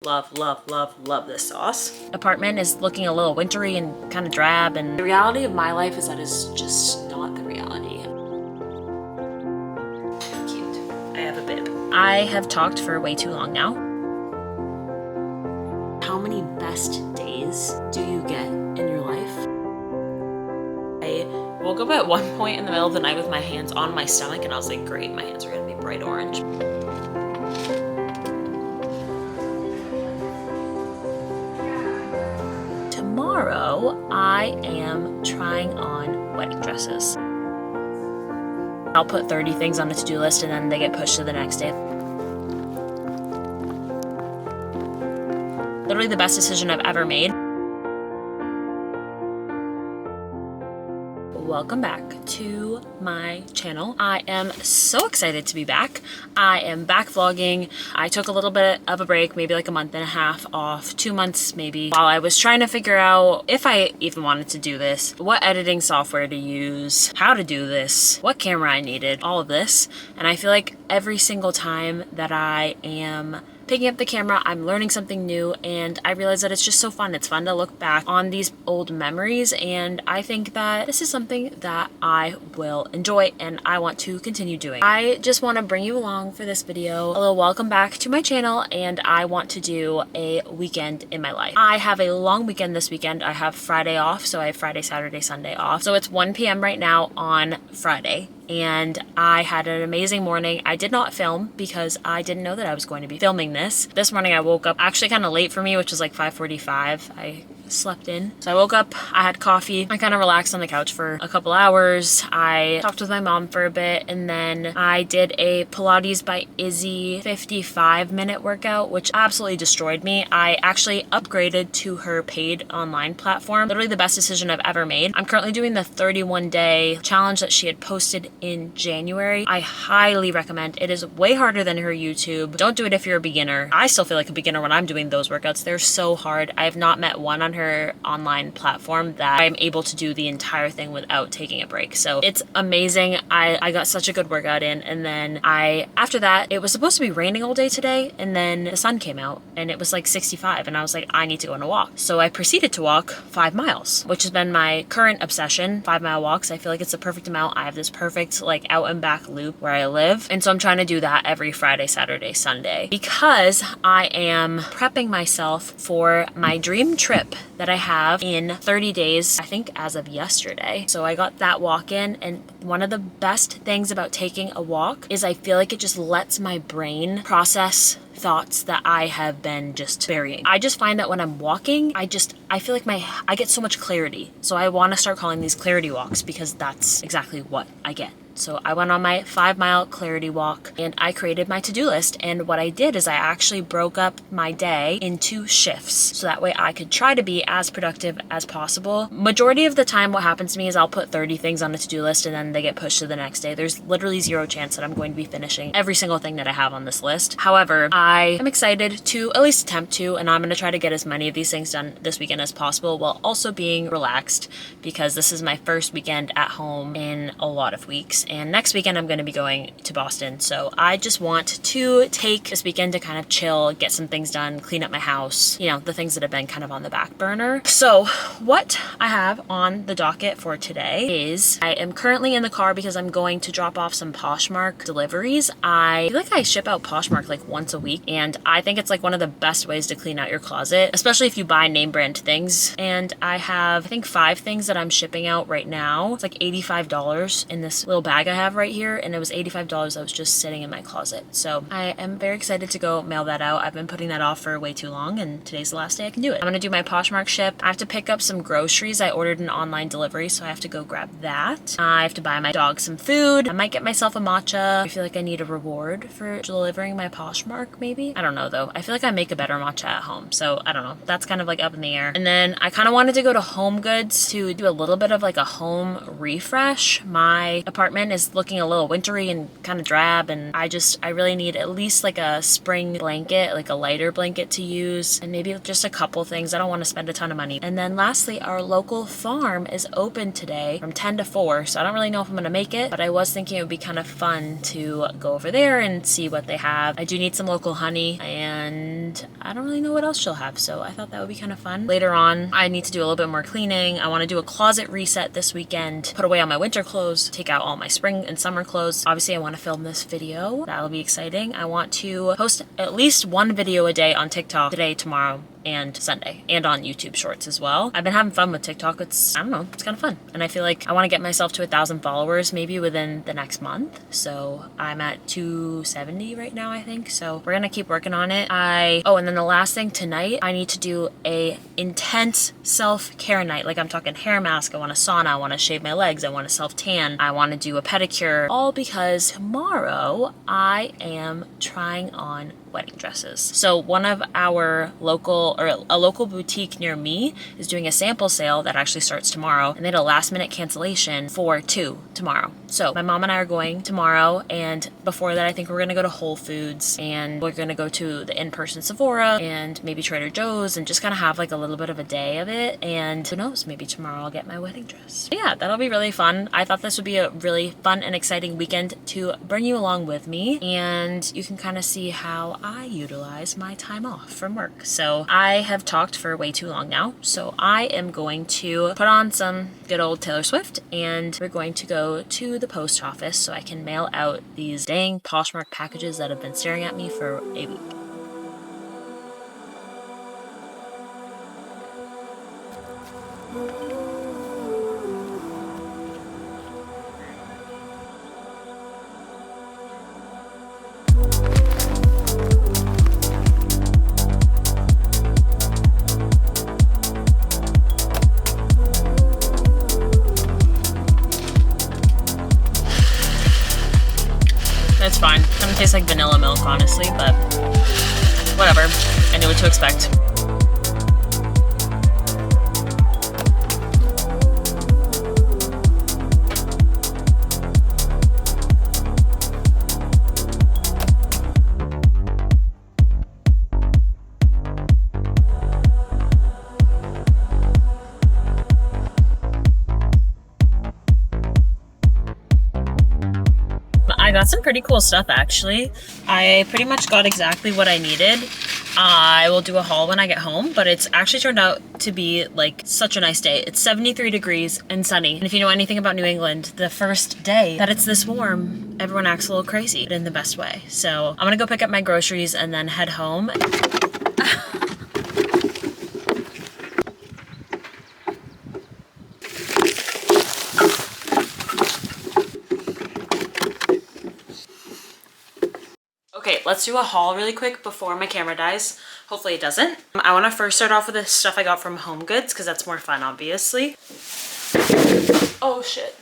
love this sauce. Apartment is looking a little wintry and kind of drab, and the reality of my life is that is just not the reality. Cute. I have a bib. I have talked for way too long now. How many best days do you get in your life? I woke up at one point in the middle of the night with my hands on my stomach, and I was like, great, my hands are gonna be bright orange. Tomorrow, I am trying on wedding dresses. I'll put 30 things on a to-do list and then they get pushed to the next day. Literally the best decision I've ever made. Welcome back to my channel. I am so excited to be back. I am back vlogging. I took a little bit of a break, maybe like a month and a half off, 2 months maybe, while I was trying to figure out if I even wanted to do this, what editing software to use, how to do this, what camera I needed, all of this. And I feel like every single time that I am picking up the camera, I'm learning something new, and I realize that it's just so fun. It's fun to look back on these old memories, and I think that this is something that I will enjoy and I want to continue doing. I just want to bring you along for this video, a little welcome back to my channel, and I want to do a weekend in my life. I have a long weekend this weekend. I have Friday off, so I have Friday, Saturday, Sunday off. So it's 1 p.m. right now on Friday. And I had an amazing morning. I did not film because I didn't know that I was going to be filming this. This morning I woke up actually kind of late for me, which was like 5:45. I slept in. So I woke up, I had coffee, I kind of relaxed on the couch for a couple hours. I talked with my mom for a bit, and then I did a Pilates by Izzy 55-minute workout, which absolutely destroyed me. I actually upgraded to her paid online platform. Literally the best decision I've ever made. I'm currently doing the 31-day challenge that she had posted in January. I highly recommend. It is way harder than her YouTube. Don't do it if you're a beginner. I still feel like a beginner when I'm doing those workouts. They're so hard. I have not met one on her online platform that I'm able to do the entire thing without taking a break. So it's amazing. I got such a good workout in, and then after that, it was supposed to be raining all day today, and then the sun came out and it was like 65, and I was like, I need to go on a walk. So I proceeded to walk 5 miles, which has been my current obsession, 5-mile walks. I feel like it's the perfect amount. I have this perfect like out and back loop where I live, and so I'm trying to do that every Friday, Saturday, Sunday, because I am prepping myself for my dream trip that I have in 30 days, I think as of yesterday. So I got that walk in, and one of the best things about taking a walk is I feel like it just lets my brain process thoughts that I have been just burying. I just find that when I'm walking, I feel like I get so much clarity. So I want to start calling these clarity walks because that's exactly what I get. So I went on my 5-mile clarity walk, and I created my to-do list. And what I did is I actually broke up my day into shifts, so that way I could try to be as productive as possible. Majority of the time what happens to me is I'll put 30 things on a to-do list and then they get pushed to the next day. There's literally zero chance that I'm going to be finishing every single thing that I have on this list. However, I am excited to at least attempt to, and I'm going to try to get as many of these things done this weekend as possible while also being relaxed, because this is my first weekend at home in a lot of weeks. And next weekend I'm going to be going to Boston. So I just want to take this weekend to kind of chill, get some things done, clean up my house, you know, the things that have been kind of on the back burner. So what I have on the docket for today is I am currently in the car because I'm going to drop off some Poshmark deliveries. I feel like I ship out Poshmark like once a week, and I think it's like one of the best ways to clean out your closet, especially if you buy name brand things. And I have, I think, 5 things that I'm shipping out right now. It's like $85 in this little bag I have right here, and it was $85 that was just sitting in my closet. So I am very excited to go mail that out. I've been putting that off for way too long, and today's the last day I can do it. I'm gonna do my Poshmark ship. I have to pick up some groceries. I ordered an online delivery, so I have to go grab that. I have to buy my dog some food. I might get myself a matcha. I feel like I need a reward for delivering my Poshmark, maybe. I don't know though. I feel like I make a better matcha at home, so I don't know. That's kind of like up in the air. And then I kind of wanted to go to Home Goods to do a little bit of like a home refresh. My apartment mine is looking a little wintry and kind of drab, and I really need at least like a spring blanket, like a lighter blanket to use, and maybe just a couple things. I don't want to spend a ton of money. And then lastly, our local farm is open today from 10 to 4, so I don't really know if I'm gonna make it, but I was thinking it would be kind of fun to go over there and see what they have. I do need some local honey, and I don't really know what else she'll have, so I thought that would be kind of fun. Later on, I need to do a little bit more cleaning. I want to do a closet reset this weekend, put away all my winter clothes, take out all my spring and summer clothes. Obviously, I want to film this video. That'll be exciting. I want to post at least one video a day on TikTok today, tomorrow, and Sunday, and on YouTube Shorts as well. I've been having fun with TikTok. I don't know, it's kind of fun. And I feel like I want to get myself to 1,000 followers maybe within the next month. So I'm at 270 right now, I think. So we're gonna keep working on it. Oh, and then the last thing, tonight, I need to do a intense self-care night. Like, I'm talking hair mask, I want a sauna, I want to shave my legs, I want to self-tan, I want to do a pedicure, all because tomorrow I am trying on wedding dresses. So one of our a local boutique near me is doing a sample sale that actually starts tomorrow, and they had a last minute cancellation for 2 tomorrow. So my mom and I are going tomorrow, and before that I think we're gonna go to Whole Foods, and we're gonna go to the in-person Sephora and maybe Trader Joe's, and just kind of have like a little bit of a day of it. And who knows, maybe tomorrow I'll get my wedding dress. But yeah, that'll be really fun. I thought this would be a really fun and exciting weekend to bring you along with me, and you can kind of see how I utilize my time off from work. So I have talked for way too long now, so I am going to put on some good old Taylor Swift, and we're going to go to the post office so I can mail out these dang Poshmark packages that have been staring at me for a week. It's fine. Kind of tastes like vanilla milk, honestly, but whatever. I knew what to expect. I got some pretty cool stuff, actually. I pretty much got exactly what I needed. I will do a haul when I get home, but it's actually turned out to be like such a nice day. It's 73 degrees and sunny. And if you know anything about New England, the first day that it's this warm, everyone acts a little crazy, but in the best way. So I'm gonna go pick up my groceries and then head home. Okay, let's do a haul really quick before my camera dies. Hopefully it doesn't. I want to first start off with the stuff I got from Home Goods because that's more fun, obviously. Oh shit.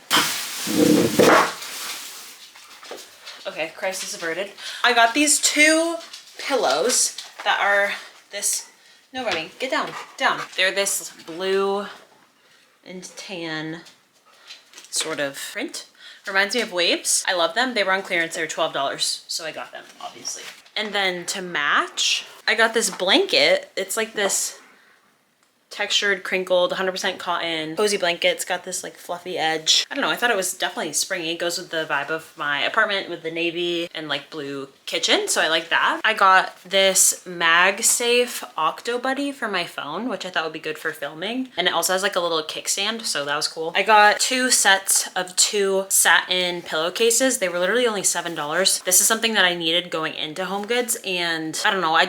Okay, crisis averted. I got these 2 pillows that are this, no running, get down, down. They're this blue and tan sort of print. Reminds me of waves. I love them. They were on clearance. They were $12, so I got them, obviously. And then to match, I got this blanket. It's like this textured, crinkled, 100% cotton, cozy blanket. It's got this like fluffy edge. I don't know, I thought it was definitely springy. It goes with the vibe of my apartment with the navy and like blue kitchen, so I like that. I got this MagSafe Octo Buddy for my phone, which I thought would be good for filming. And it also has like a little kickstand, so that was cool. I got 2 sets of 2 satin pillowcases. They were literally only $7. This is something that I needed going into Home Goods, and I don't know,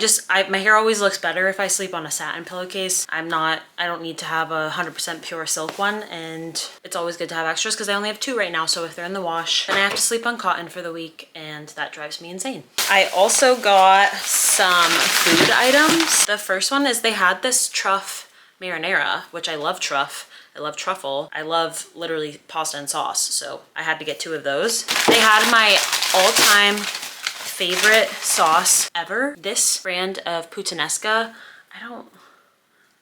my hair always looks better if I sleep on a satin pillowcase. I don't need to have a 100% pure silk one, and it's always good to have extras because I only have 2 right now, so if they're in the wash, then I have to sleep on cotton for the week, and that drives me insane. I also got some food items. The first one is they had this truff marinara, which I love truff. I love truffle. I love literally pasta and sauce, so I had to get 2 of those. They had my all-time favorite sauce ever. This brand of puttanesca,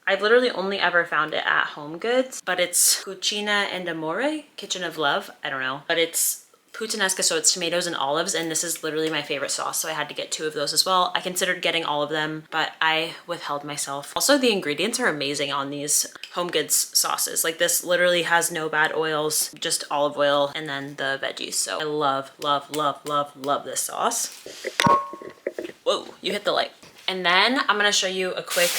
I've literally only ever found it at Home Goods, but it's Cucina and Amore, Kitchen of Love, I don't know. But it's puttanesca, so it's tomatoes and olives, and this is literally my favorite sauce, so I had to get 2 of those as well. I considered getting all of them, but I withheld myself. Also, the ingredients are amazing on these home goods sauces. Like, this literally has no bad oils, just olive oil and then the veggies. So I love, love, love, love, love this sauce. Whoa, you hit the light. And then I'm gonna show you a quick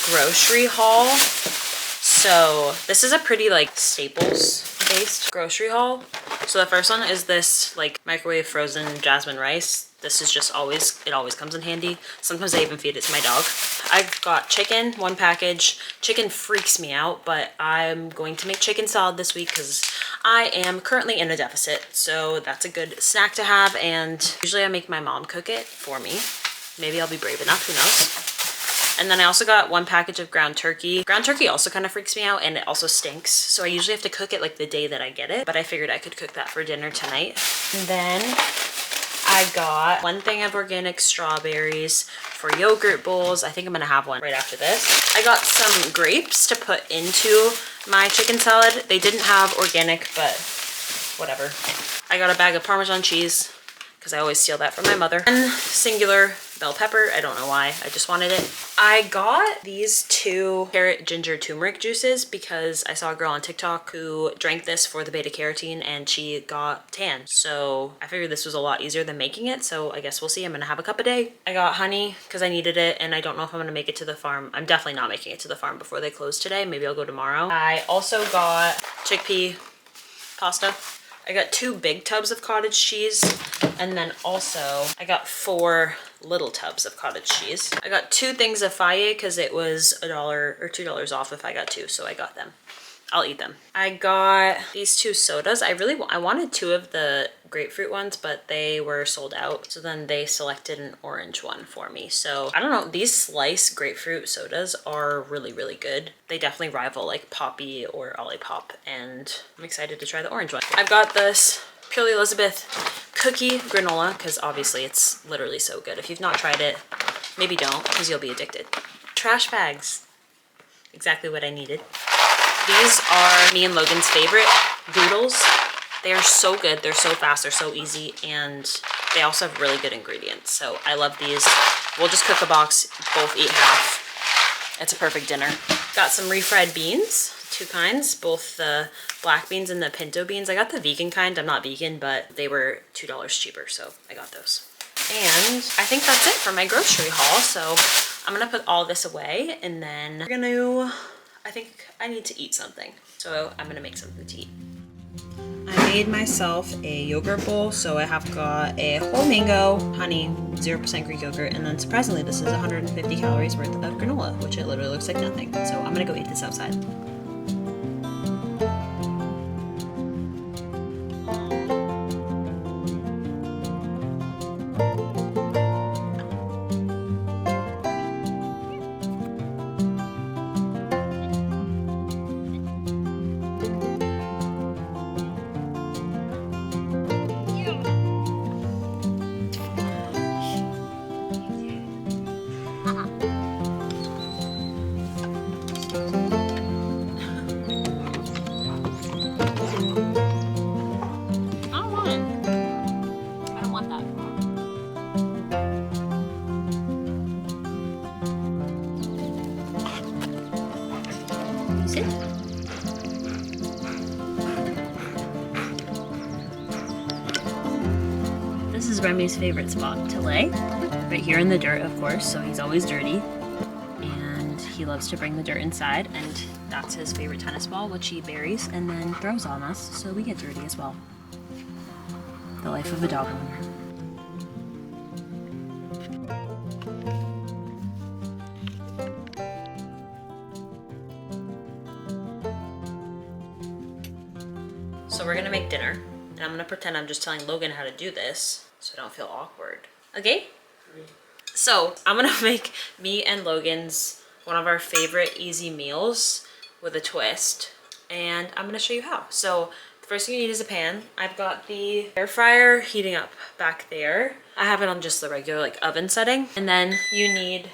grocery haul. So this is a pretty like staples based grocery haul. So the first one is this like microwave frozen jasmine rice. This is just always, it always comes in handy. Sometimes I even feed it to my dog. I've got chicken, 1 package. Chicken freaks me out, but I'm going to make chicken salad this week because I am currently in a deficit. So that's a good snack to have, and usually I make my mom cook it for me. Maybe I'll be brave enough, who knows? And then I also got 1 package of ground turkey. Ground turkey also kind of freaks me out, and it also stinks. So I usually have to cook it like the day that I get it, but I figured I could cook that for dinner tonight. And then I got 1 thing of organic strawberries for yogurt bowls. I think I'm gonna have one right after this. I got some grapes to put into my chicken salad. They didn't have organic, but whatever. I got a bag of Parmesan cheese, because I always steal that from my mother. And singular bell pepper, I don't know why, I just wanted it. I got these 2 carrot ginger turmeric juices because I saw a girl on TikTok who drank this for the beta carotene and she got tan. So I figured this was a lot easier than making it, so I guess we'll see. I'm gonna have a cup a day. I got honey because I needed it, and I don't know if I'm gonna make it to the farm. I'm definitely not making it to the farm before they close today. Maybe I'll go tomorrow. I also got chickpea pasta. I got 2 big tubs of cottage cheese, and then also I got 4 little tubs of cottage cheese. I got 2 things of Faye because it was $1 or $2 off if I got 2, so I got them. I'll eat them. I got these 2 sodas. I wanted 2 of the grapefruit ones, but they were sold out. So then they selected an orange one for me. So I don't know, these slice grapefruit sodas are really, really good. They definitely rival like Poppy or Olipop, and I'm excited to try the orange one. I've got this Purely Elizabeth cookie granola because obviously it's literally so good. If you've not tried it, maybe don't, because you'll be addicted. Trash bags. Exactly what I needed. These are me and Logan's favorite noodles. They are so good, they're so fast, they're so easy, and they also have really good ingredients. So I love these. We'll just cook a box, both eat half. It's a perfect dinner. Got some refried beans, 2 kinds, both the black beans and the pinto beans. I got the vegan kind, I'm not vegan, but they were $2 cheaper, so I got those. And I think that's it for my grocery haul. So I'm gonna put all this away, and then we're gonna, I think I need to eat something. So I'm gonna make something to eat. I made myself a yogurt bowl. So I have got a whole mango, honey, 0% Greek yogurt, and then surprisingly this is 150 calories worth of granola, which it literally looks like nothing. So I'm gonna go eat this outside. This is Remy's favorite spot to lay, right here in the dirt, of course, so he's always dirty. And he loves to bring the dirt inside, and that's his favorite tennis ball, which he buries and then throws on us, so we get dirty as well. The life of a dog owner. So we're gonna make dinner, and I'm gonna pretend I'm just telling Logan how to do this so I don't feel awkward. Okay? So I'm gonna make me and Logan's one of our favorite easy meals with a twist, and I'm gonna show you how. So the first thing you need is a pan. I've got the air fryer heating up back there. I have it on just the regular like oven setting. And then you need,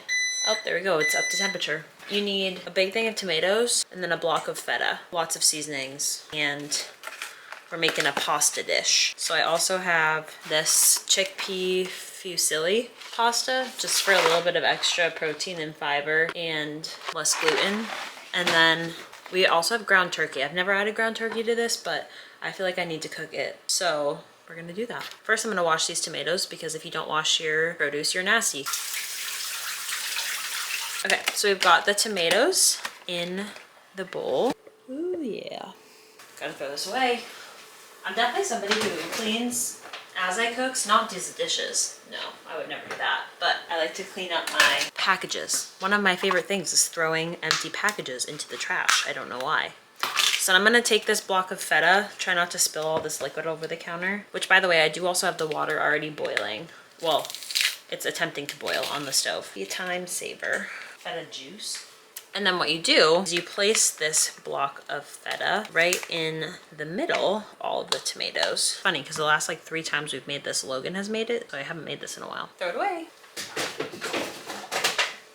oh, there we go, it's up to temperature. You need a big thing of tomatoes and then a block of feta, lots of seasonings, and we're making a pasta dish. So I also have this chickpea fusilli pasta, just for a little bit of extra protein and fiber and less gluten. And then we also have ground turkey. I've never added ground turkey to this, but I feel like I need to cook it. So we're gonna do that. First, I'm gonna wash these tomatoes because if you don't wash your produce, you're nasty. Okay, so we've got the tomatoes in the bowl. Ooh, yeah. Gotta throw this away. I'm definitely somebody who cleans as I cook, not does the dishes. No, I would never do that. But I like to clean up my packages. One of my favorite things is throwing empty packages into the trash. I don't know why. So I'm gonna take this block of feta, try not to spill all this liquid over the counter, which by the way, I do also have the water already boiling. Well, it's attempting to boil on the stove. Be a time saver. Feta juice. And then what you do is you place this block of feta right in the middle of all of the tomatoes. Funny, because the last like 3 times we've made this, Logan has made it, so I haven't made this in a while. Throw it away.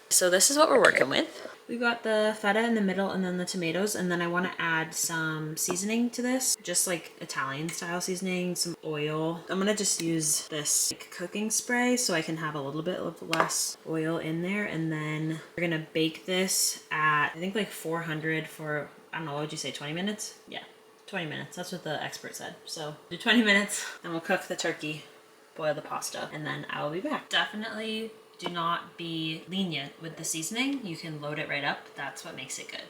So this is what we're working with. We've got the feta in the middle and then the tomatoes, and then I want to add some seasoning to this, just like Italian style seasoning, some oil. I'm gonna just use this like, cooking spray so I can have a little bit of less oil in there, and then we're gonna bake this at I think like 400 for, I don't know, what would you say, 20 minutes? Yeah, 20 minutes. That's what the expert said. So do 20 minutes, and we'll cook the turkey, boil the pasta, and then I will be back. Definitely do not be lenient with the seasoning. You can load it right up. That's what makes it good.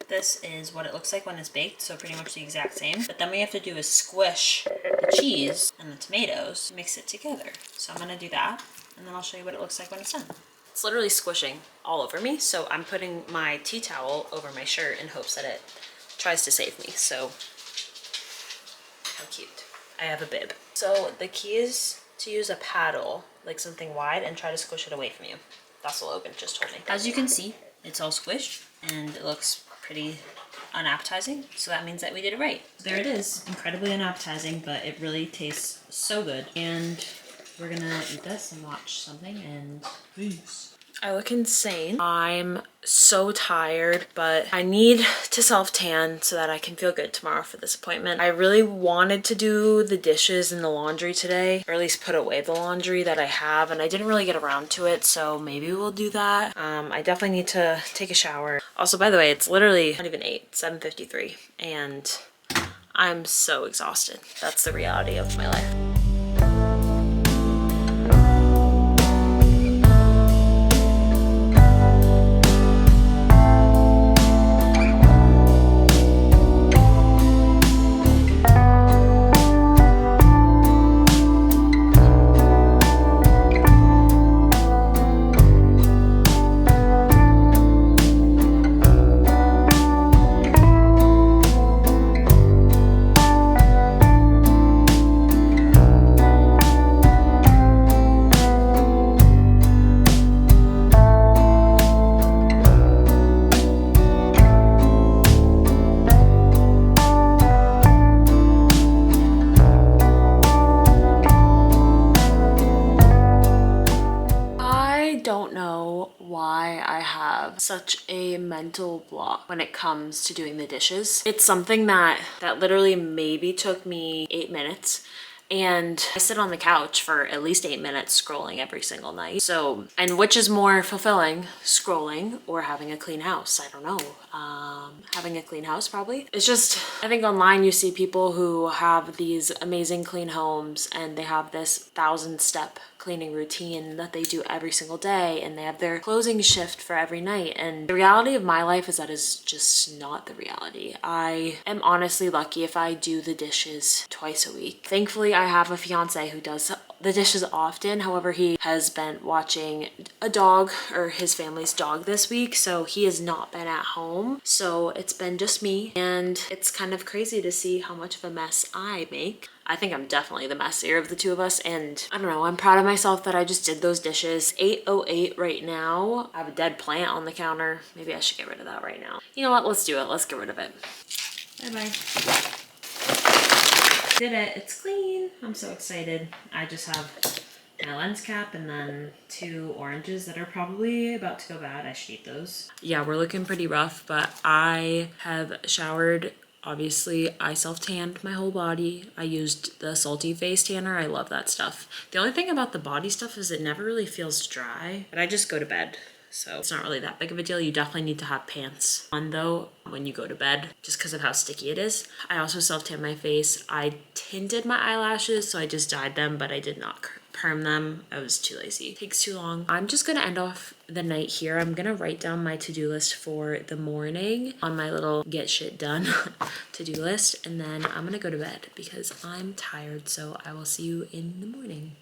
This is what it looks like when it's baked, so pretty much the exact same. But then what you have to do is squish the cheese and the tomatoes, mix it together. So I'm gonna do that, and then I'll show you what it looks like when it's done. It's literally squishing all over me, so I'm putting my tea towel over my shirt in hopes that it tries to save me. So, how cute. I have a bib. So the key is to use a paddle, like something wide, and try to squish it away from you. That's what Logan just told me. As you can see, it's all squished and it looks pretty unappetizing, so that means that we did it right. There it is, incredibly unappetizing, but it really tastes so good. And we're gonna eat this and watch something, and peace. I look insane. I'm so tired, but I need to self-tan so that I can feel good tomorrow for this appointment. I really wanted to do the dishes and the laundry today, or at least put away the laundry that I have, and I didn't really get around to it, so maybe we'll do that. I definitely need to take a shower. Also, by the way, it's literally not even 8, 7:53, and I'm so exhausted. That's the reality of my life. Such a mental block when it comes to doing the dishes. It's something that literally maybe took me 8 minutes, and I sit on the couch for at least 8 minutes scrolling every single night. So, and which is more fulfilling, scrolling or having a clean house? I don't know. Having a clean house probably. It's just, I think online you see people who have these amazing clean homes and they have this 1,000-step cleaning routine that they do every single day, and they have their closing shift for every night. And the reality of my life is that is just not the reality. I am honestly lucky if I do the dishes twice a week. Thankfully, I have a fiance who does the dishes often. However, he has been watching a dog, or his family's dog, this week, so he has not been at home. So it's been just me, and it's kind of crazy to see how much of a mess I make. I think I'm definitely the messier of the two of us, and I don't know, I'm proud of myself that I just did those dishes. 8:08 right now. I have a dead plant on the counter. Maybe I should get rid of that right now. You know what? Let's do it. Let's get rid of it. Bye-bye. Did it. It's clean. I'm so excited. I just have my lens cap and then 2 oranges that are probably about to go bad. I should eat those. Yeah, we're looking pretty rough, but I have showered Obviously, I self-tanned my whole body. I used the Salty Face Tanner. I love that stuff. The only thing about the body stuff is it never really feels dry, but I just go to bed. So it's not really that big of a deal. You definitely need to have pants on though when you go to bed just because of how sticky it is. I also self-tanned my face. I tinted my eyelashes, so I just dyed them, but I did not perm them. I was too lazy. It takes too long. I'm just gonna end off the night here. I'm gonna write down my to-do list for the morning on my little get shit done to-do list, and then I'm gonna go to bed because I'm tired. So I will see you in the morning.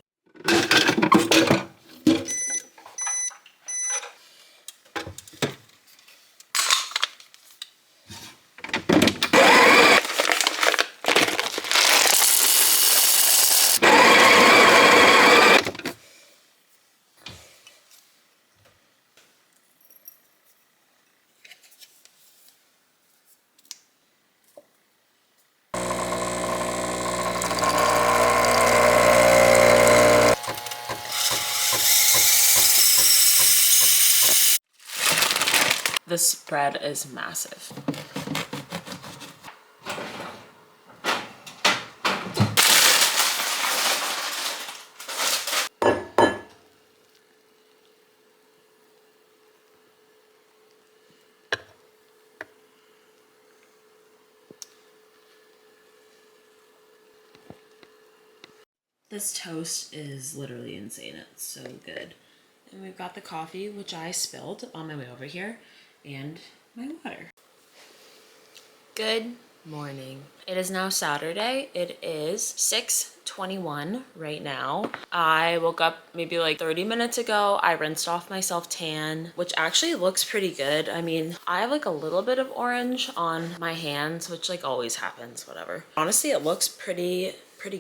This bread is massive. This toast is literally insane. It's so good. And we've got the coffee, which I spilled on my way over here, and my water. Good morning. It is now Saturday. It is 6:21 right now. I woke up maybe like 30 minutes ago. I rinsed off my self-tan, which actually looks pretty good. I mean, I have like a little bit of orange on my hands, which like always happens, whatever. Honestly, it looks pretty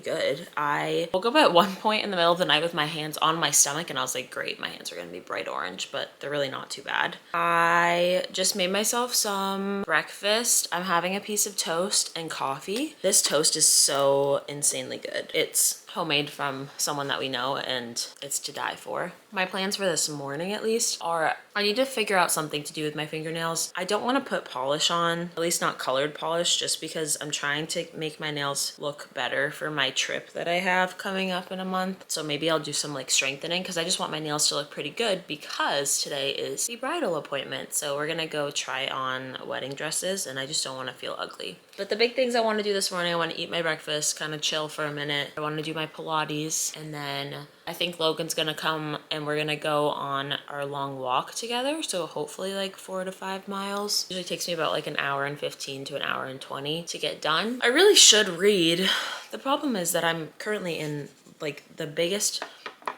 good. I woke up at one point in the middle of the night with my hands on my stomach and I was like, great, my hands are gonna be bright orange, but they're really not too bad. I just made myself some breakfast. I'm having a piece of toast and coffee. This toast is so insanely good. It's homemade from someone that we know and it's to die for. My plans for this morning at least are I need to figure out something to do with my fingernails. I don't want to put polish on, at least not colored polish, just because I'm trying to make my nails look better for my trip that I have coming up in a month. So maybe I'll do some like strengthening because I just want my nails to look pretty good because today is the bridal appointment. So we're gonna go try on wedding dresses and I just don't want to feel ugly. But the big things I want to do this morning, I want to eat my breakfast, kind of chill for a minute. I want to do my Pilates, and then I think Logan's gonna come and we're gonna go on our long walk together. So hopefully like 4 to 5 miles. Usually takes me about like an hour and 15 to an hour and 20 to get done. I really should read. The problem is that I'm currently in like the biggest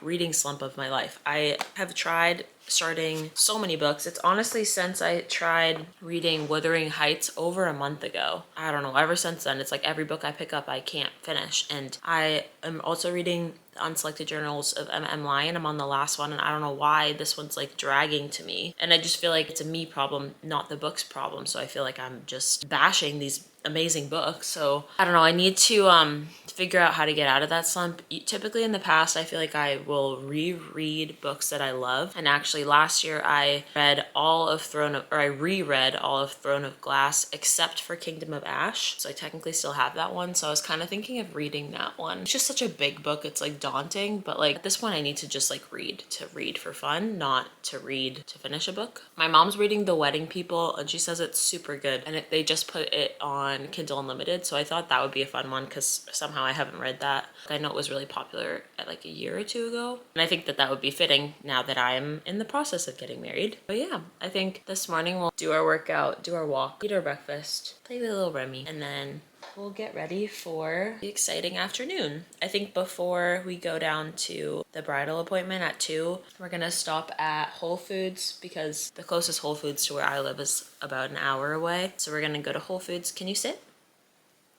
reading slump of my life. I have tried starting so many books. It's honestly since I tried reading Wuthering Heights over a month ago. I don't know, ever since then, it's like every book I pick up I can't finish. And I am also reading Unselected Journals of M.M. Lyon. I'm on the last one and I don't know why this one's like dragging to me. And I just feel like it's a me problem, not the book's problem. So I feel like I'm just bashing these amazing books. So I don't know, I need to figure out how to get out of that slump. Typically in the past, I feel like I will reread books that I love. And actually last year I reread all of Throne of Glass except for Kingdom of Ash. So I technically still have that one. So I was kind of thinking of reading that one. It's just such a big book. It's like daunting, but like at this point I need to just like read for fun, not to read to finish a book. My mom's reading The Wedding People and she says it's super good, and they just put it on Kindle Unlimited, so I thought that would be a fun one because somehow I haven't read that. I know it was really popular at like a year or two ago, and I think that that would be fitting now that I'm in the process of getting married. But yeah, I think this morning we'll do our workout, do our walk, eat our breakfast, play with little Remy, and then we'll get ready for the exciting afternoon. I think before we go down to the bridal appointment at 2, we're gonna stop at Whole Foods because the closest Whole Foods to where I live is about an hour away. So we're gonna go to Whole Foods. Can you sit?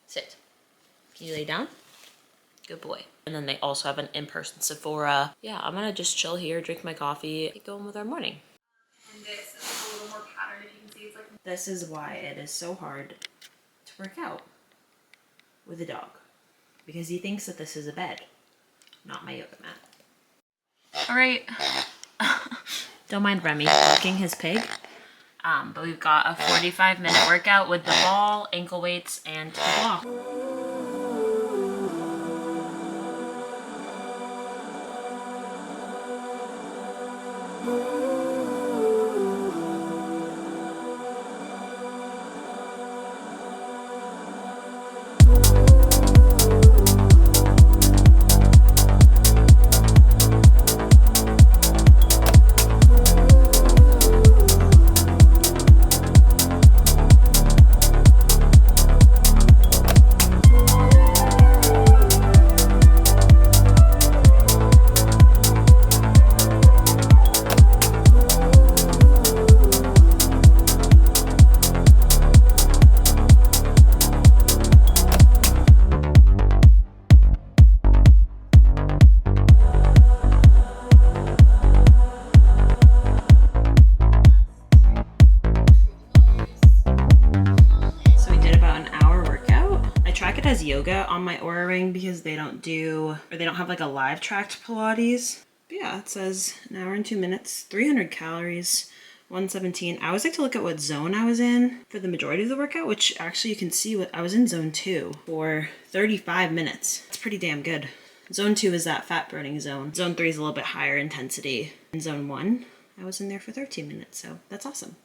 Sit. Can you lay down? Good boy. And then they also have an in-person Sephora. Yeah, I'm gonna just chill here, drink my coffee, get going with our morning. And this is a little more patterned. If you can see, it's like this is why it is so hard to work out with a dog, because he thinks that this is a bed, not my yoga mat. All right. Don't mind Remy walking his pig. But we've got a 45-minute workout with the ball, ankle weights, and the block. As yoga on my Aura Ring because they don't have like a live tracked Pilates. But yeah, it says an hour and 2 minutes, 300 calories, 117. I always like to look at what zone I was in for the majority of the workout, which actually you can see what I was in zone 2 for 35 minutes. It's pretty damn good. Zone 2 is that fat burning zone. Zone 3 is a little bit higher intensity. In zone 1, I was in there for 13 minutes, so that's awesome.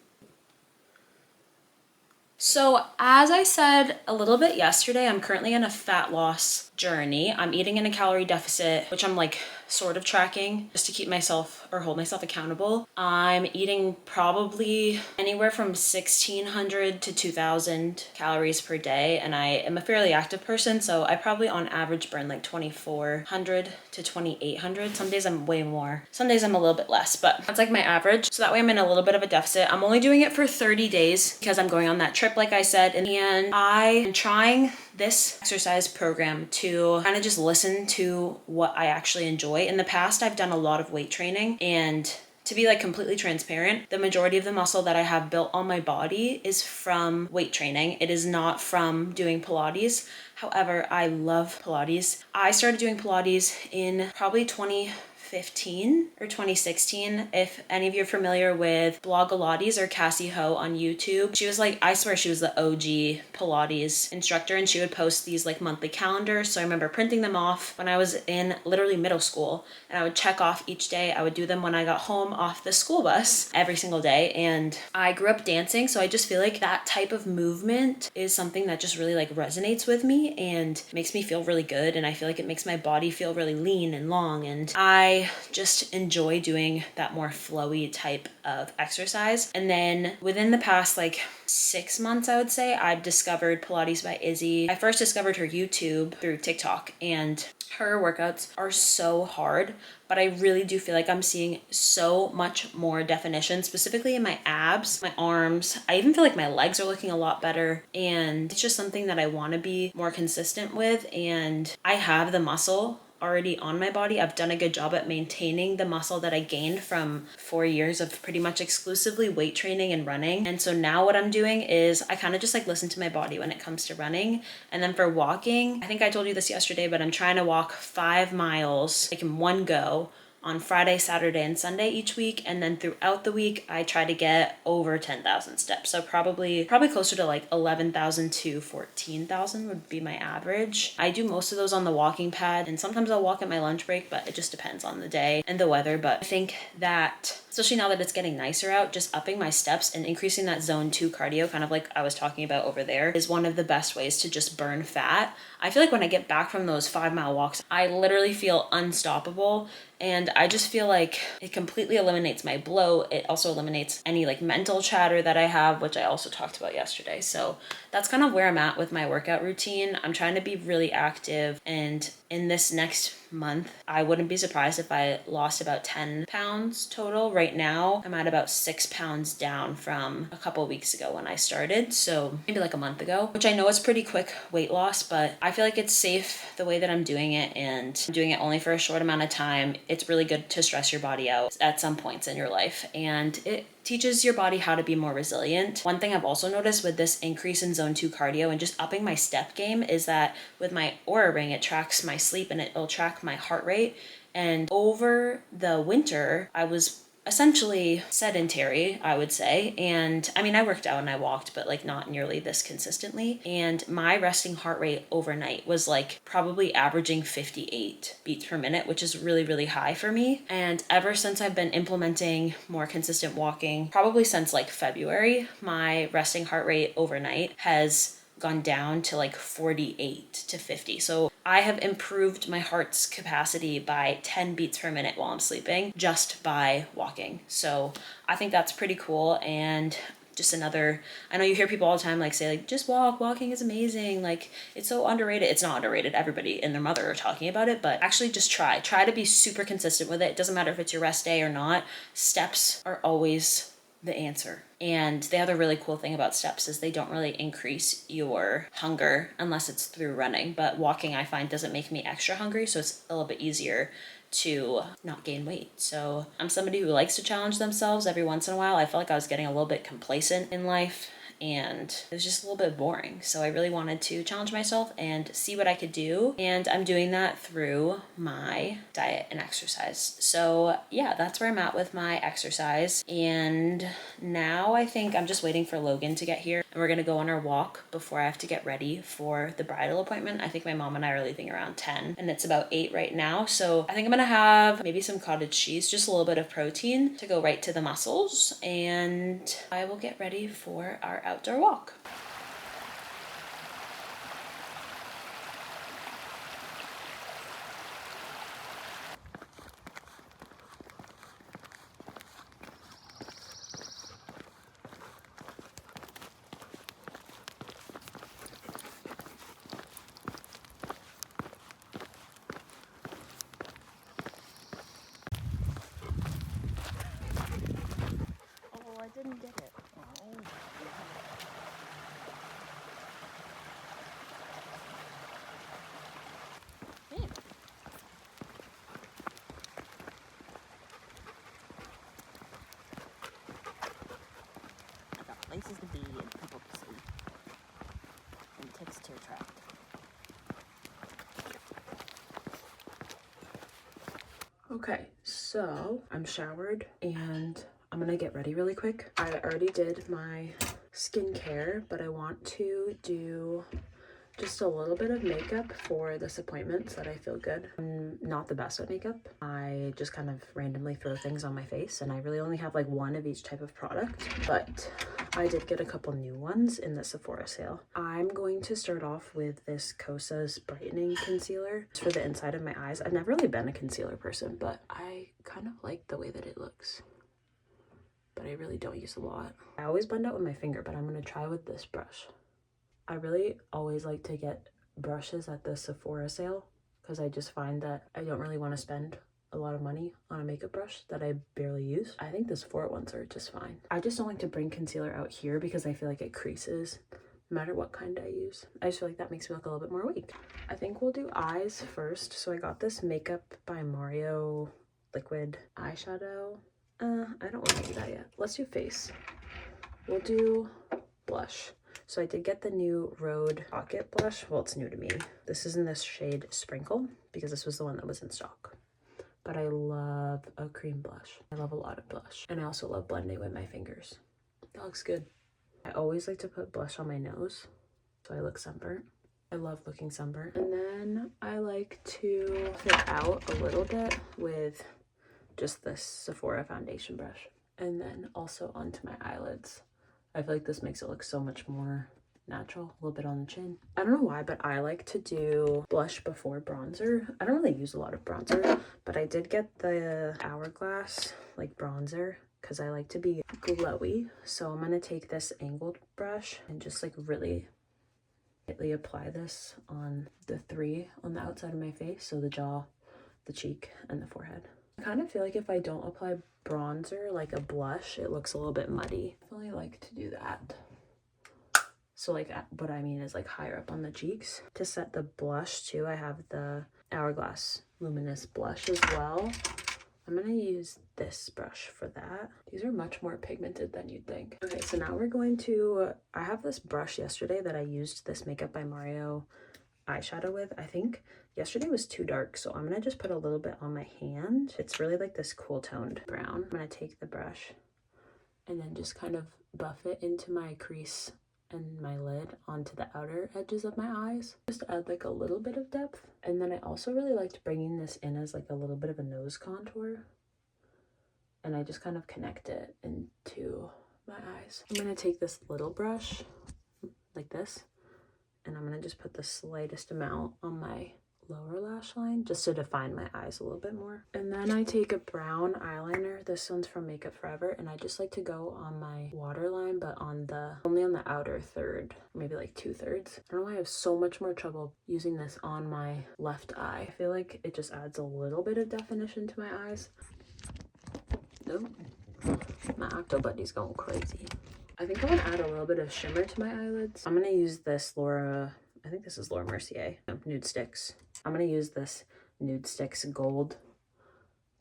So as I said a little bit yesterday, I'm currently in a fat loss journey. I'm eating in a calorie deficit, which I'm like sort of tracking just to keep myself or hold myself accountable. I'm eating probably anywhere from 1,600 to 2,000 calories per day. And I am a fairly active person, so I probably on average burn like 2,400 to 2,800. Some days I'm way more. Some days I'm a little bit less, but that's like my average. So that way I'm in a little bit of a deficit. I'm only doing it for 30 days because I'm going on that trip, like I said, and I am trying this exercise program to kind of just listen to what I actually enjoy. In the past, I've done a lot of weight training, and to be like completely transparent, the majority of the muscle that I have built on my body is from weight training. It is not from doing Pilates. However, I love Pilates. I started doing Pilates in probably 2015 or 2016. If any of you are familiar with Blogilates or Cassie Ho on YouTube, she was like, I swear she was the OG Pilates instructor, and she would post these like monthly calendars. So I remember printing them off when I was in literally middle school, and I would check off each day. I would do them when I got home off the school bus every single day. And I grew up dancing, so I just feel like that type of movement is something that just really like resonates with me and makes me feel really good. And I feel like it makes my body feel really lean and long, and I just enjoy doing that more flowy type of exercise. And then within the past like 6 months, I would say, I've discovered Pilates by Izzy. I first discovered her YouTube through TikTok, and her workouts are so hard, but I really do feel like I'm seeing so much more definition, specifically in my abs, my arms. I even feel like my legs are looking a lot better, and it's just something that I want to be more consistent with. And I have the muscle already on my body. I've done a good job at maintaining the muscle that I gained from 4 years of pretty much exclusively weight training and running. And so now what I'm doing is I kind of just like listen to my body when it comes to running. And then for walking, I think I told you this yesterday, but I'm trying to walk 5 miles like in one go on Friday, Saturday, and Sunday each week. And then throughout the week, I try to get over 10,000 steps. So probably closer to like 11,000 to 14,000 would be my average. I do most of those on the walking pad, and sometimes I'll walk at my lunch break, but it just depends on the day and the weather. But I think that, especially now that it's getting nicer out, just upping my steps and increasing that zone 2 cardio, kind of like I was talking about over there, is one of the best ways to just burn fat. I feel like when I get back from those 5-mile walks, I literally feel unstoppable. And I just feel like it completely eliminates my bloat. It also eliminates any like mental chatter that I have, which I also talked about yesterday. So that's kind of where I'm at with my workout routine. I'm trying to be really active, and in this next month, I wouldn't be surprised if I lost about 10 pounds total. Right now, I'm at about 6 pounds down from a couple weeks ago when I started. So maybe like a month ago, which I know is pretty quick weight loss, but I feel like it's safe the way that I'm doing it, and I'm doing it only for a short amount of time. It's really good to stress your body out at some points in your life, and it teaches your body how to be more resilient. One thing I've also noticed with this increase in zone 2 cardio and just upping my step game is that with my Aura Ring, it tracks my sleep and it'll track my heart rate. And over the winter, I was essentially sedentary, I would say. And I mean, I worked out and I walked, but like not nearly this consistently. And my resting heart rate overnight was like probably averaging 58 beats per minute, which is really, really high for me. And ever since I've been implementing more consistent walking, probably since like February, my resting heart rate overnight has gone down to like 48 to 50. So I have improved my heart's capacity by 10 beats per minute while I'm sleeping just by walking. So I think that's pretty cool. And just another, I know you hear people all the time like say like, just walking is amazing, like it's so underrated. It's not underrated. Everybody and their mother are talking about it, but actually just try to be super consistent with it. It doesn't matter if it's your rest day or not. Steps are always the answer. And the other really cool thing about steps is they don't really increase your hunger unless it's through running. But walking, I find, doesn't make me extra hungry, so it's a little bit easier to not gain weight. So I'm somebody who likes to challenge themselves every once in a while. I felt like I was getting a little bit complacent in life and it was just a little bit boring. So I really wanted to challenge myself and see what I could do. And I'm doing that through my diet and exercise. So yeah, that's where I'm at with my exercise. And now I think I'm just waiting for Logan to get here and we're gonna go on our walk before I have to get ready for the bridal appointment. I think my mom and I are leaving around 10 and it's about 8 right now. So I think I'm gonna have maybe some cottage cheese, just a little bit of protein to go right to the muscles. And I will get ready for our outdoor walk. Oh, I didn't get it. Oh. Places to be and people to see, and ticks to attract. Okay, so I'm showered and I'm gonna get ready really quick. I already did my skincare, but I want to do just a little bit of makeup for this appointment so that I feel good. I'm not the best at makeup. I just kind of randomly throw things on my face and I really only have like one of each type of product, but I did get a couple new ones in the Sephora sale. I'm going to start off with this Kosas brightening concealer. It's for the inside of my eyes. I've never really been a concealer person, but I kind of like the way that it looks, but I really don't use a lot. I always blend out with my finger, but I'm gonna try with this brush. I really always like to get brushes at the Sephora sale because I just find that I don't really want to spend a lot of money on a makeup brush that I barely use. I think the Sephora ones are just fine. I just don't like to bring concealer out here because I feel like it creases no matter what kind I use. I just feel like that makes me look a little bit more awake. I think we'll do eyes first. So I got this Makeup by Mario liquid eyeshadow. I don't want to do that yet. Let's do face. We'll do blush. So I did get the new Rhode Pocket blush. Well, it's new to me. This is in this shade Sprinkle because this was the one that was in stock. But I love a cream blush. I love a lot of blush. And I also love blending with my fingers. That looks good. I always like to put blush on my nose so I look sunburnt. I love looking sunburnt. And then I like to fit out a little bit with just this Sephora foundation brush. And then also onto my eyelids. I feel like this makes it look so much more natural, a little bit on the chin. I don't know why, but I like to do blush before bronzer. I don't really use a lot of bronzer, but I did get the Hourglass like bronzer because I like to be glowy. So I'm gonna take this angled brush and just like really lightly apply this on the 3 on the outside of my face. So the jaw, the cheek, and the forehead. I kind of feel like if I don't apply bronzer like a blush, it looks a little bit muddy. I really like to do that. So like what I mean is like higher up on the cheeks. To set the blush too, I have the Hourglass Luminous blush as well. I'm gonna use this brush for that. These are much more pigmented than you'd think. Okay, so now we're going to, I have this brush yesterday that I used, this Makeup by Mario eyeshadow with. I think yesterday was too dark, so I'm gonna just put a little bit on my hand. It's really like this cool toned brown. I'm gonna take the brush and then just kind of buff it into my crease and my lid onto the outer edges of my eyes, just to add like a little bit of depth. And then I also really liked bringing this in as like a little bit of a nose contour, and I just kind of connect it into my eyes. I'm gonna take this little brush like this, and I'm gonna just put the slightest amount on my lower lash line just to define my eyes a little bit more. And then I take a brown eyeliner. This one's from Makeup Forever, and I just like to go on my waterline, but only on the outer third, maybe like 2/3. I don't know why I have so much more trouble using this on my left eye. I feel like it just adds a little bit of definition to my eyes. Nope. My Octo Buddy's going crazy. I think I'm gonna add a little bit of shimmer to my eyelids. I'm gonna use this I think this is Laura Mercier Nude Sticks. I'm gonna use this Nude Sticks Gold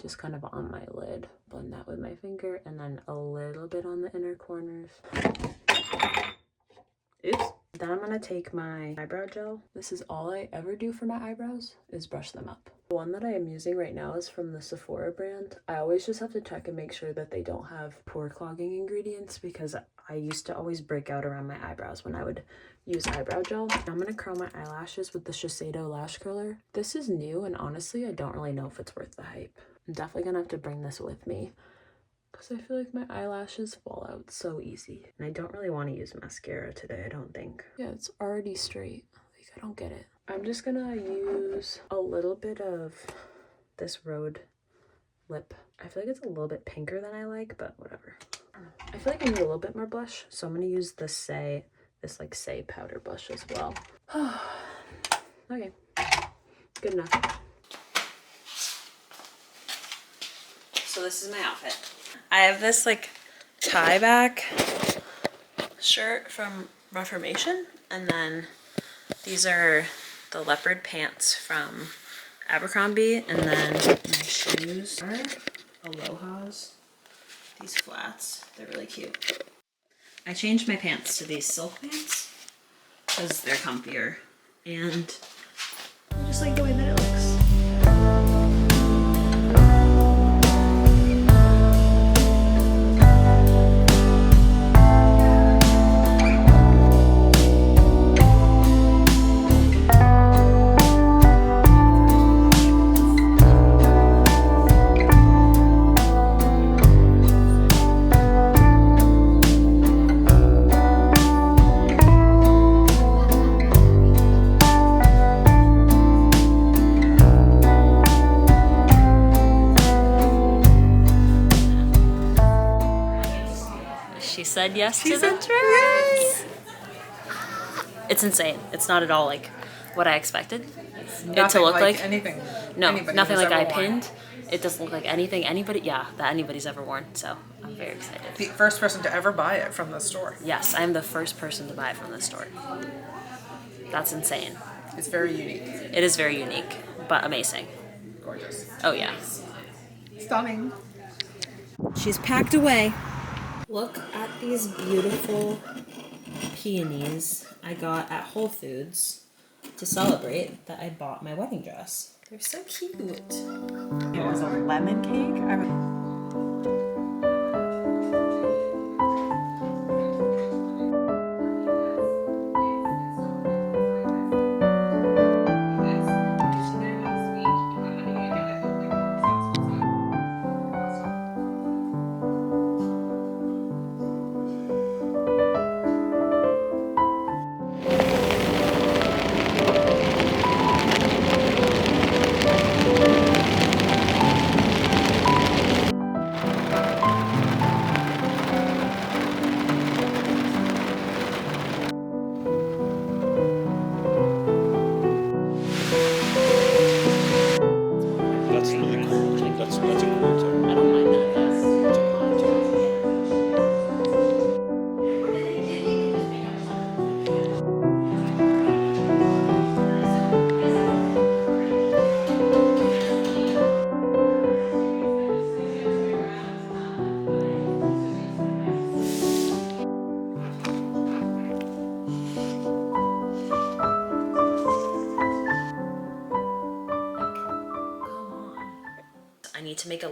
just kind of on my lid. Blend that with my finger, and then a little bit on the inner corners. Oops. Then I'm gonna take my eyebrow gel. This is all I ever do for my eyebrows, is brush them up. The one that I am using right now is from the Sephora brand. I always just have to check and make sure that they don't have pore clogging ingredients, because I used to always break out around my eyebrows when I would use eyebrow gel. I'm gonna curl my eyelashes with the Shiseido lash curler. This is new, and honestly, I don't really know if it's worth the hype. I'm definitely gonna have to bring this with me, because I feel like my eyelashes fall out so easy. And I don't really want to use mascara today, I don't think. Yeah, it's already straight. Like, I don't get it. I'm just gonna use a little bit of this Rhode lip. I feel like it's a little bit pinker than I like, but whatever. I feel like I need a little bit more blush, so I'm gonna use this Say powder blush as well. Okay, good enough. So this is my outfit. I have this like tie back shirt from Reformation, and then these are the leopard pants from Abercrombie, and then my shoes are Aloha's. These flats, they're really cute. I changed my pants to these silk pants because they're comfier, and I just like the way that it looks. Said yes to the dress. It's insane. It's not at all like what I expected it to look like. Anything. No, nothing like I pinned. It doesn't look like anything that anybody's ever worn. So I'm very excited. The first person to ever buy it from the store. Yes, I'm the first person to buy it from the store. That's insane. It's very unique. It is very unique, but amazing. Gorgeous. Oh yeah. Stunning. She's packed away. Look at these beautiful peonies I got at Whole Foods to celebrate that I bought my wedding dress. They're so cute. It was a lemon cake.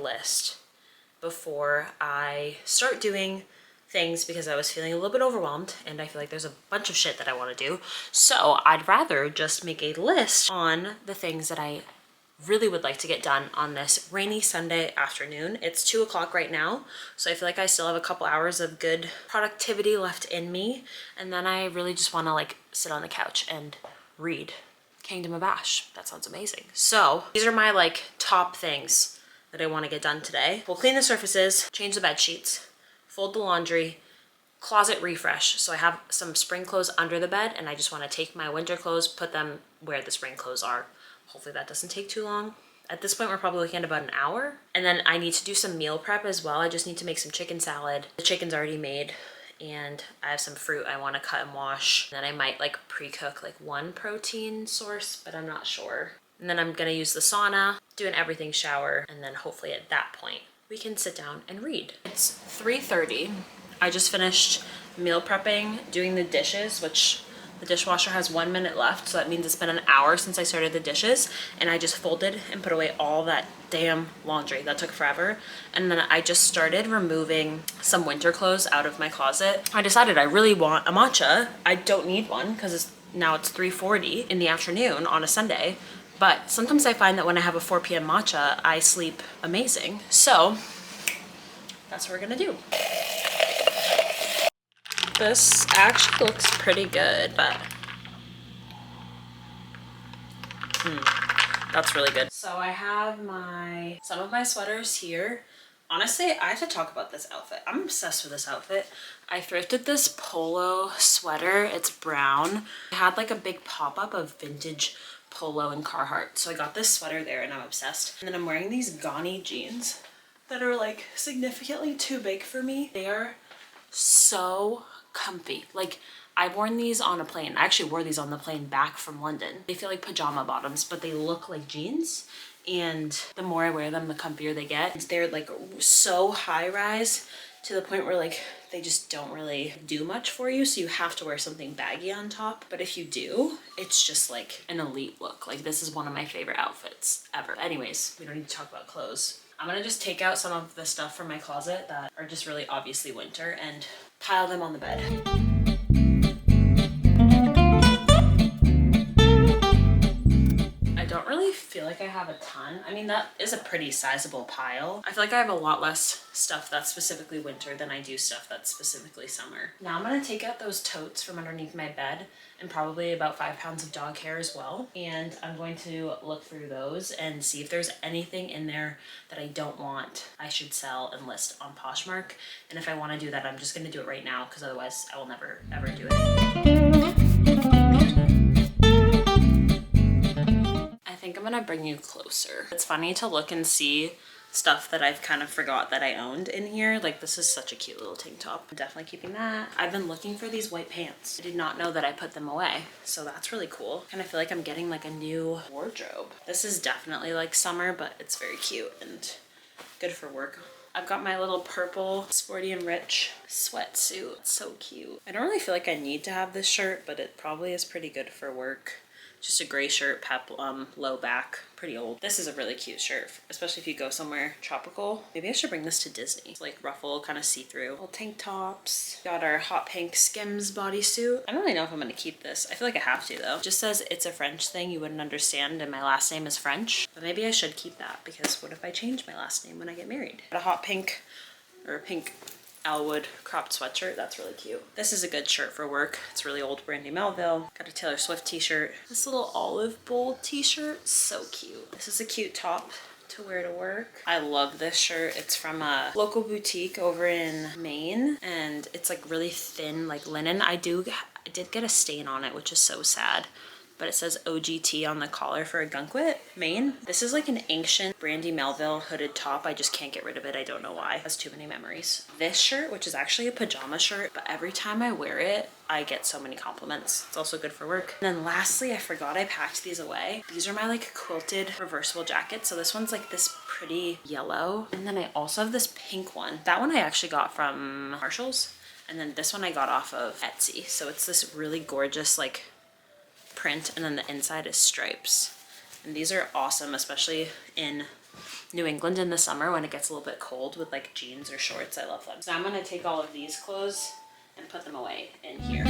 list before I start doing things because I was feeling a little bit overwhelmed and I feel like there's a bunch of shit that I want to do. So I'd rather just make a list on the things that I really would like to get done on this rainy Sunday afternoon. It's 2 o'clock right now, so I feel like I still have a couple hours of good productivity left in me, and then I really just want to like sit on the couch and read Kingdom of Ash. That sounds amazing. So these are my like top things that I want to get done today. We'll clean the surfaces, change the bed sheets, fold the laundry, closet refresh. So I have some spring clothes under the bed and I just want to take my winter clothes, put them where the spring clothes are. Hopefully that doesn't take too long. At this point, we're probably looking at about an hour. And then I need to do some meal prep as well. I just need to make some chicken salad. The chicken's already made and I have some fruit I want to cut and wash. And then I might like pre-cook like one protein source, but I'm not sure. And then I'm gonna use the sauna, do an everything shower, and then hopefully at that point, we can sit down and read. It's 3:30. I just finished meal prepping, doing the dishes, which the dishwasher has 1 minute left, so that means it's been an hour since I started the dishes, and I just folded and put away all that damn laundry. That took forever. And then I just started removing some winter clothes out of my closet. I decided I really want a matcha. I don't need one because now it's 3:40 in the afternoon on a Sunday, but sometimes I find that when I have a 4 p.m. matcha, I sleep amazing. So that's what we're gonna do. This actually looks pretty good, but that's really good. So I have some of my sweaters here. Honestly, I have to talk about this outfit. I'm obsessed with this outfit. I thrifted this polo sweater. It's brown. It had like a big pop-up of vintage polo and Carhartt. So I got this sweater there and I'm obsessed. And then I'm wearing these Gani jeans that are like significantly too big for me. They are so comfy. Like I've worn these on a plane. I actually wore these on the plane back from London. They feel like pajama bottoms, but they look like jeans. And the more I wear them, the comfier they get. They're like so high rise to the point where like they just don't really do much for you. So you have to wear something baggy on top. But if you do, it's just like an elite look. Like this is one of my favorite outfits ever. Anyways, we don't need to talk about clothes. I'm gonna just take out some of the stuff from my closet that are just really obviously winter and pile them on the bed. I don't really feel like I have a ton. I mean, that is a pretty sizable pile. I feel like I have a lot less stuff that's specifically winter than I do stuff that's specifically summer. Now I'm gonna take out those totes from underneath my bed and probably about 5 pounds of dog hair as well. And I'm going to look through those and see if there's anything in there that I don't want I should sell and list on Poshmark. And if I wanna do that, I'm just gonna do it right now because otherwise I will never ever do it. I think I'm gonna bring you closer. It's funny to look and see stuff that I've kind of forgot that I owned in here. Like this is such a cute little tank top. I'm definitely keeping that. I've been looking for these white pants. I did not know that I put them away. So that's really cool. Kind of feel like I'm getting like a new wardrobe. This is definitely like summer, but it's very cute and good for work. I've got my little purple Sporty and Rich sweatsuit. It's so cute. I don't really feel like I need to have this shirt, but it probably is pretty good for work. Just a gray shirt, peplum, low back, pretty old. This is a really cute shirt, especially if you go somewhere tropical. Maybe I should bring this to Disney. It's like ruffle, kind of see-through. Little tank tops. Got our hot pink Skims bodysuit. I don't really know if I'm gonna keep this. I feel like I have to though. It just says it's a French thing you wouldn't understand and my last name is French. But maybe I should keep that because what if I change my last name when I get married? Got a hot pink, or a pink Elwood cropped sweatshirt. That's really cute. This is a good shirt for work. It's really old Brandy Melville. Got a Taylor Swift t-shirt. This little olive bold t-shirt, so cute. This is a cute top to wear to work. I love this shirt. It's from a local boutique over in Maine and it's like really thin like linen. I did get a stain on it, which is so sad. But it says OGT on the collar for a Gunkwit, Maine. This is like an ancient Brandy Melville hooded top. I just can't get rid of it. I don't know why. It has too many memories. This shirt, which is actually a pajama shirt, but every time I wear it, I get so many compliments. It's also good for work. And then lastly, I forgot I packed these away. These are my like quilted reversible jackets. So this one's like this pretty yellow. And then I also have this pink one. That one I actually got from Marshall's. And then this one I got off of Etsy. So it's this really gorgeous like print and then the inside is stripes. And these are awesome, especially in New England in the summer when it gets a little bit cold with like jeans or shorts. I love them. So I'm gonna take all of these clothes and put them away in here.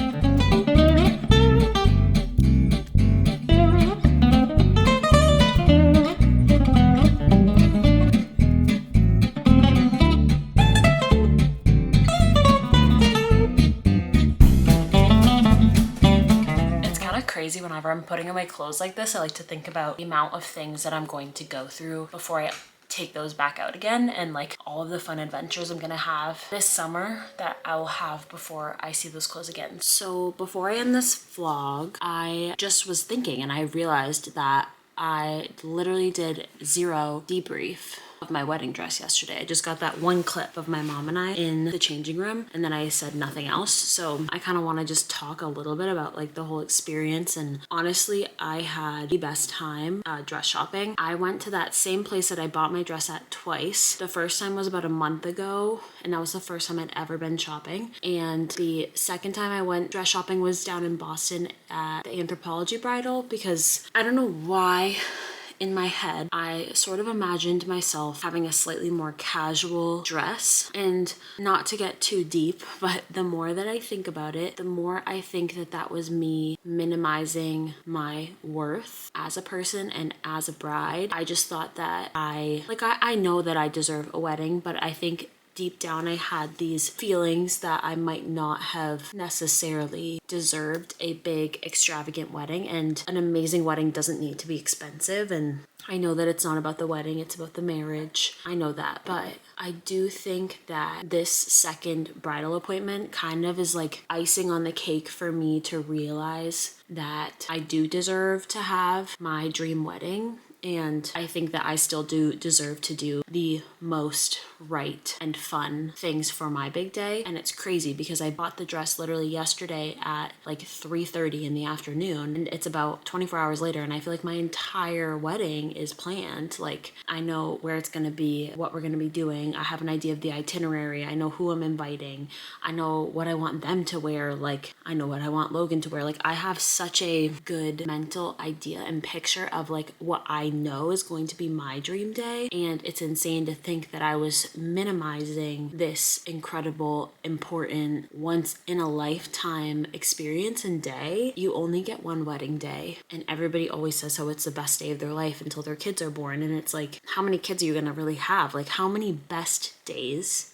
Crazy whenever I'm putting away clothes like this. I like to think about the amount of things that I'm going to go through before I take those back out again, and like all of the fun adventures I'm gonna have this summer that I will have before I see those clothes again. So before I end this vlog, I just was thinking and I realized that I literally did zero debrief of my wedding dress yesterday. I just got that one clip of my mom and I in the changing room, and then I said nothing else. So I kind of want to just talk a little bit about like the whole experience. And honestly, I had the best time dress shopping. I went to that same place that I bought my dress at twice. The first time was about a month ago, and that was the first time I'd ever been shopping. And the second time I went dress shopping was down in Boston at the Anthropologie Bridal, because I don't know why, in my head, I sort of imagined myself having a slightly more casual dress. And not to get too deep, but the more that I think about it, the more I think that that was me minimizing my worth as a person and as a bride. I just thought that I know that I deserve a wedding, but I think deep down I had these feelings that I might not have necessarily deserved a big extravagant wedding, and an amazing wedding doesn't need to be expensive. And I know that it's not about the wedding, it's about the marriage. I know that, but I do think that this second bridal appointment kind of is like icing on the cake for me to realize that I do deserve to have my dream wedding. And I think that I still do deserve to do the most right and fun things for my big day. And it's crazy because I bought the dress literally yesterday at like 3:30 in the afternoon, and it's about 24 hours later, and I feel like my entire wedding is planned. Like, I know where it's gonna be, what we're gonna be doing. I have an idea of the itinerary. I know who I'm inviting. I know what I want them to wear. Like, I know what I want Logan to wear. Like, I have such a good mental idea and picture of like what I know is going to be my dream day. And it's insane to think that I was minimizing this incredible, important, once in a lifetime experience and day. You only get one wedding day, and everybody always says how it's the best day of their life until their kids are born. And it's like, how many kids are you gonna really have? Like, how many best days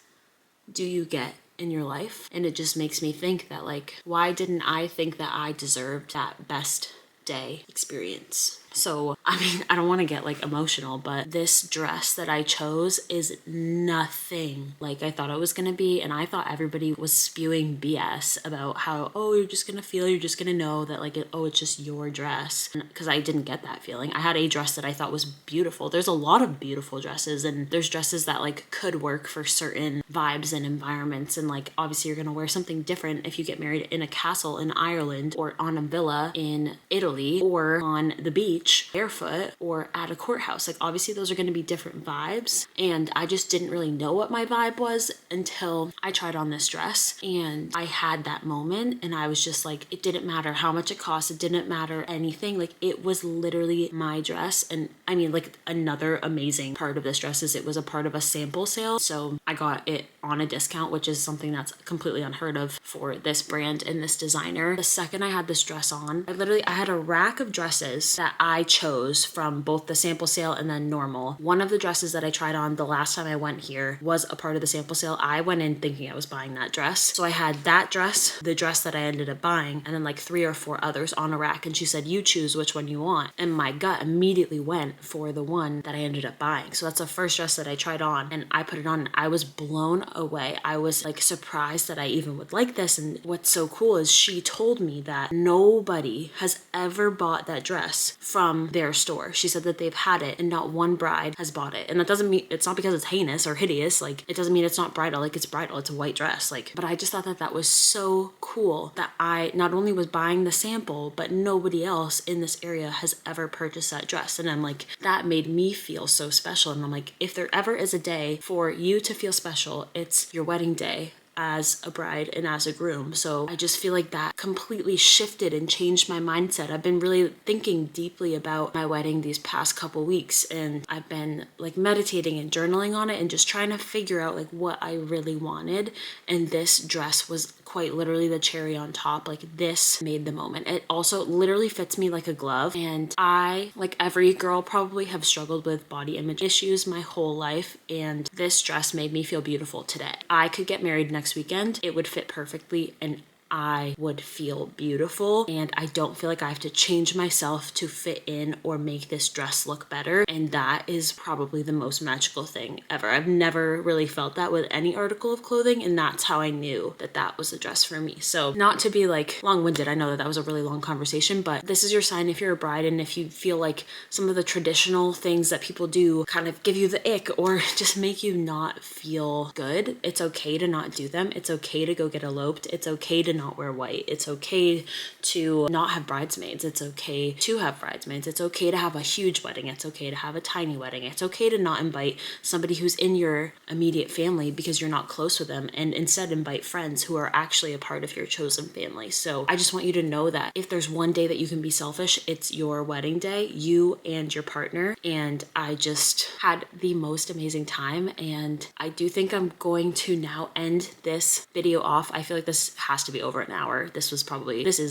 do you get in your life? And it just makes me think that, like, why didn't I think that I deserved that best day experience? So, I mean, I don't want to get like emotional, but this dress that I chose is nothing like I thought it was going to be. And I thought everybody was spewing BS about how, oh, you're just going to feel, you're just going to know that like, it's just your dress. Because I didn't get that feeling. I had a dress that I thought was beautiful. There's a lot of beautiful dresses, and there's dresses that like could work for certain vibes and environments. And like, obviously you're going to wear something different if you get married in a castle in Ireland, or on a villa in Italy, or on the beach barefoot, or at a courthouse. Like, obviously those are going to be different vibes, and I just didn't really know what my vibe was until I tried on this dress. And I had that moment, and I was just like, it didn't matter how much it cost, it didn't matter anything. Like, it was literally my dress. And I mean, like, another amazing part of this dress is it was a part of a sample sale, so I got it on a discount, which is something that's completely unheard of for this brand and this designer. The second I had this dress on, I had a rack of dresses that I chose from both the sample sale and then normal. One of the dresses that I tried on the last time I went here was a part of the sample sale. I went in thinking I was buying that dress. So I had that dress, the dress that I ended up buying, and then like 3 or 4 others on a rack. And she said, you choose which one you want. And my gut immediately went for the one that I ended up buying. So that's the first dress that I tried on, and I put it on, and I was blown away. I was like surprised that I even would like this. And what's so cool is she told me that nobody has ever bought that dress from their store. She said that they've had it and not one bride has bought it. And that doesn't mean, it's not because it's heinous or hideous. Like, it doesn't mean it's not bridal. Like, it's bridal, it's a white dress. Like, but I just thought that that was so cool that I not only was buying the sample, but nobody else in this area has ever purchased that dress. And I'm like, that made me feel so special. And I'm like, if there ever is a day for you to feel special, it's your wedding day. as a bride and as a groom. So I just feel like that completely shifted and changed my mindset. I've been really thinking deeply about my wedding these past couple weeks, and I've been like meditating and journaling on it and just trying to figure out like what I really wanted. And this dress was quite literally the cherry on top. Like, this made the moment. It also literally fits me like a glove. And I, like every girl, probably have struggled with body image issues my whole life. And this dress made me feel beautiful today. I could get married next weekend. It would fit perfectly and I would feel beautiful, and I don't feel like I have to change myself to fit in or make this dress look better. And that is probably the most magical thing ever. I've never really felt that with any article of clothing, and that's how I knew that that was the dress for me. So, not to be like long-winded, I know that that was a really long conversation, but this is your sign if you're a bride, and if you feel like some of the traditional things that people do kind of give you the ick or just make you not feel good, it's okay to not do them. It's okay to go get eloped. It's okay to not wear white. It's okay to not have bridesmaids. It's okay to have bridesmaids. It's okay to have a huge wedding. It's okay to have a tiny wedding. It's okay to not invite somebody who's in your immediate family because you're not close with them, and instead invite friends who are actually a part of your chosen family. So I just want you to know that if there's one day that you can be selfish, it's your wedding day, you and your partner. And I just had the most amazing time, and I do think I'm going to now end this video off. I feel like this has to be over an hour. This is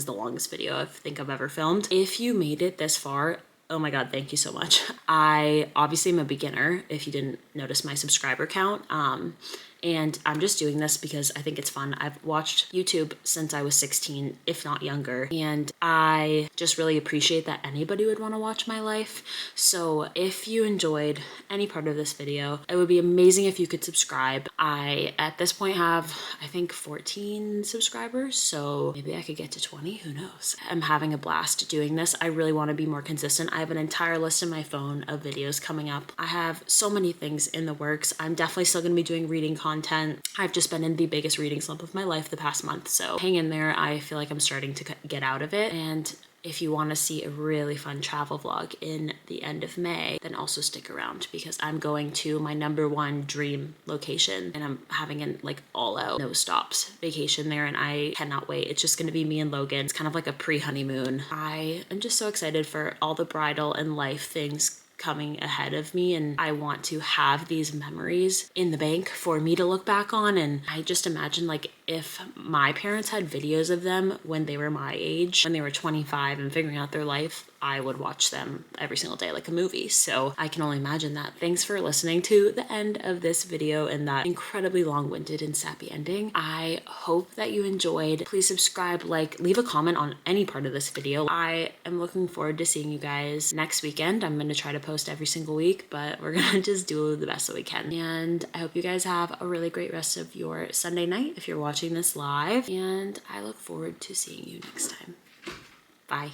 the longest video I think I've ever filmed. If you made it this far, oh my God, thank you so much. I obviously am a beginner, if you didn't notice my subscriber count. And I'm just doing this because I think it's fun. I've watched YouTube since I was 16, if not younger. And I just really appreciate that anybody would want to watch my life. So if you enjoyed any part of this video, it would be amazing if you could subscribe. I, at this point, have, I think, 14 subscribers. So maybe I could get to 20, who knows? I'm having a blast doing this. I really want to be more consistent. I have an entire list in my phone of videos coming up. I have so many things in the works. I'm definitely still going to be doing reading content. I've just been in the biggest reading slump of my life the past month, so hang in there. I feel like I'm starting to get out of it. And if you want to see a really fun travel vlog in the end of May, then also stick around, because I'm going to my #1 dream location, and I'm having an like all out, no stops vacation there, and I cannot wait. It's just going to be me and Logan. It's kind of like a pre-honeymoon. I am just so excited for all the bridal and life things coming ahead of me, and I want to have these memories in the bank for me to look back on. And I just imagine, like, if my parents had videos of them when they were my age, when they were 25 and figuring out their life, I would watch them every single day like a movie. So I can only imagine that. Thanks for listening to the end of this video and that incredibly long-winded and sappy ending. I hope that you enjoyed. Please subscribe, like, leave a comment on any part of this video. I am looking forward to seeing you guys next weekend. I'm going to try to post every single week, but we're gonna just do the best that we can. And I hope you guys have a really great rest of your Sunday night if you're watching this live, and I look forward to seeing you next time. Bye.